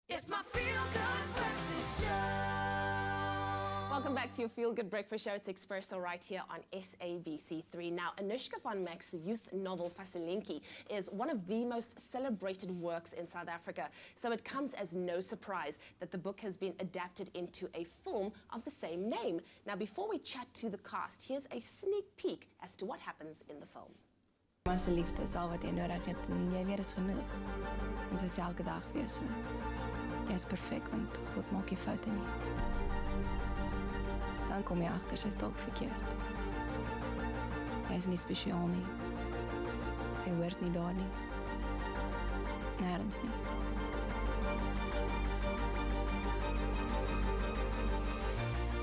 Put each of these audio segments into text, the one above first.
It's my feel-good breakfast show. Welcome back to your Feel Good Breakfast Show. It's Expresso right here on SABC3. Now, Anushka van Mack's youth novel Vaselintjie is one of the most celebrated works in South Africa. So it comes as no surprise that the book has been adapted into a film of the same name. Now, before we chat to the cast, here's a sneak peek as to what happens in the film. Maar se liefde is al wat jy nodig het en jy weet is genoeg. Ons is elke dag weer so. Jy is perfek want God maak nie foute nie. Dan kom jy agter sy's dalk verkeerd. Jy is nie spesiaal nie. Sy hoort nie daar nie. Nêrens nie.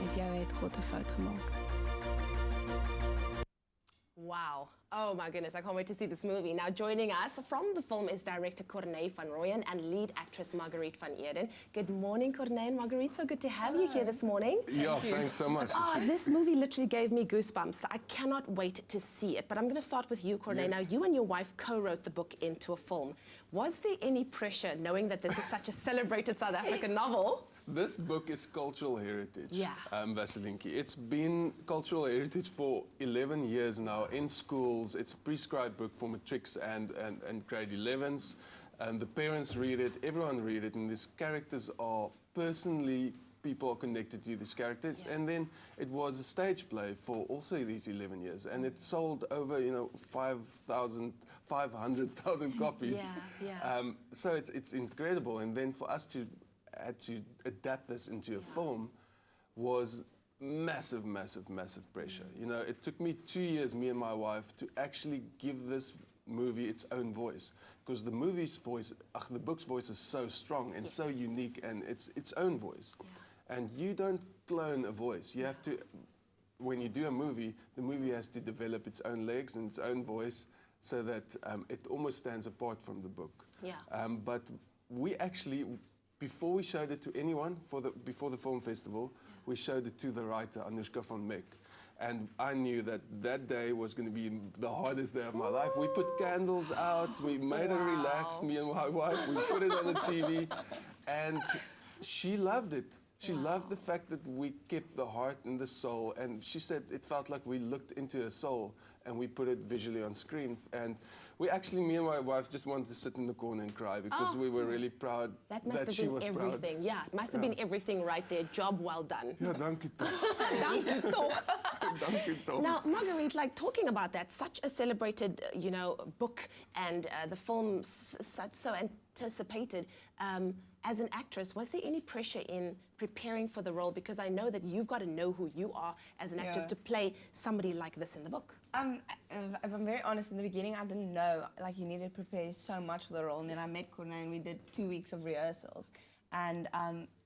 Met jou het God 'n fout gemaak. Wow. Oh my goodness, I can't wait to see this movie. Now, joining us from the film is director Corné van Rooyen and lead actress Marguerite van Eerden. Good morning, Corné and Marguerite. So good to have you here this morning. Yeah, thanks so much. Oh, this movie literally gave me goosebumps. I cannot wait to see it. But I'm going to start with you, Corné. Yes. Now, you and your wife co-wrote the book into a film. Was there any pressure knowing that this is such a celebrated South African novel? This book is cultural heritage, Yeah. Vaselintjie. It's been cultural heritage for 11 years now in schools. It's a prescribed book for matrics and grade 11s. The parents read it, everyone read it, and these characters are personally, people are connected to these characters. Yeah. And then it was a stage play for also these 11 years, and it sold over, 500,000 copies. Yeah. So it's incredible, and then for us to had to adapt this into a film was massive, massive, massive pressure. You know, it took me 2 years, me and my wife, to actually give this movie its own voice, because the movie's voice, the book's voice is so strong and so unique, and it's its own voice. Yeah. And you don't clone a voice. You have to, when you do a movie, the movie has to develop its own legs and its own voice so that it almost stands apart from the book. Yeah. But we actually, before we showed it to anyone, before the film festival, we showed it to the writer, Anushka van Mack. And I knew that that day was going to be the hardest day of my life. We put candles out, we made it relaxed, me and my wife, we put it on the TV, and she loved it. She loved the fact that we kept the heart and the soul, and she said it felt like we looked into her soul and we put it visually on screen. And we actually, me and my wife, just wanted to sit in the corner and cry because we were really proud That must she have was been proud. everything. Yeah, it must have been everything right there. Job well done. Ja, dankie toch. Dankie toch. Dankie toch. Now, Marguerite, like talking about that, such a celebrated, book, and the film such so anticipated. As an actress, was there any pressure in preparing for the role? Because I know that you've got to know who you are as an actress to play somebody like this in the book. If I'm very honest, in the beginning I didn't know, like, you needed to prepare so much for the role, and then I met Corné and we did 2 weeks of rehearsals. And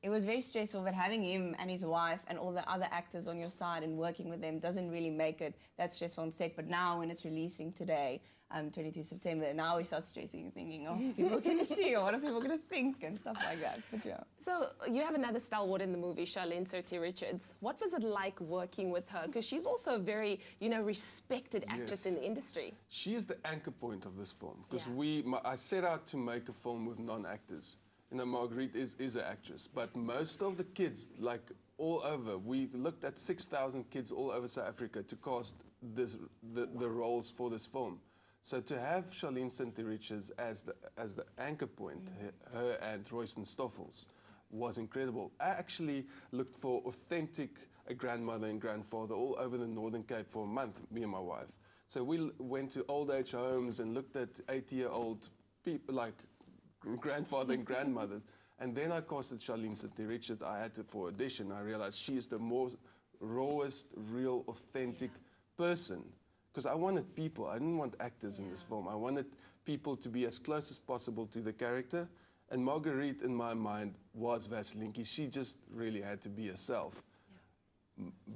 it was very stressful, but having him and his wife and all the other actors on your side and working with them doesn't really make it that stressful on set. But now when it's releasing today, 22 September, now we start stressing and thinking, oh, people are going to see, or what are people going to think, and stuff like that. But yeah. So you have another stalwart in the movie, Vaselintjie Richards. What was it like working with her? Because she's also a very, respected actress in the industry. She is the anchor point of this film, because Yeah. I set out to make a film with non-actors. Marguerite is an actress, but most of the kids, like all over, we looked at 6,000 kids all over South Africa to cast the roles for this film. So to have Vaselintjie Richards as the anchor point, her and Royston Stoffels, was incredible. I actually looked for authentic grandmother and grandfather all over the Northern Cape for a month, me and my wife. So we went to old age homes and looked at 80-year-old people, like grandfather and grandmothers. And then I casted Vaselintjie Richards. I had to, for audition, I realized she is the most rawest, real, authentic person. Because I wanted people, I didn't want actors in this film. I wanted people to be as close as possible to the character. And Marguerite, in my mind, was Vaselintjie. She just really had to be herself.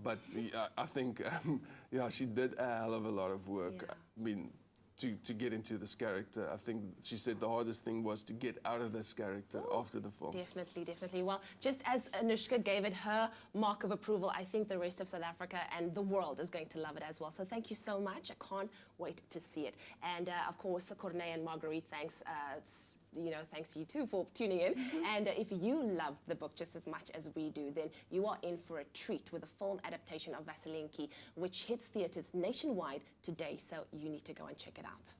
But I think, she did a hell of a lot of work. Yeah. I mean, to get into this character. I think she said the hardest thing was to get out of this character after the film. Definitely, definitely. Well, just as Anushka gave it her mark of approval, I think the rest of South Africa and the world is going to love it as well. So thank you so much. I can't wait to see it. And of course, Corné and Marguerite, thanks thanks to you too for tuning in. And if you love the book just as much as we do, then you are in for a treat with the film adaptation of Vaselintjie, which hits theaters nationwide today. So you need to go and check it out.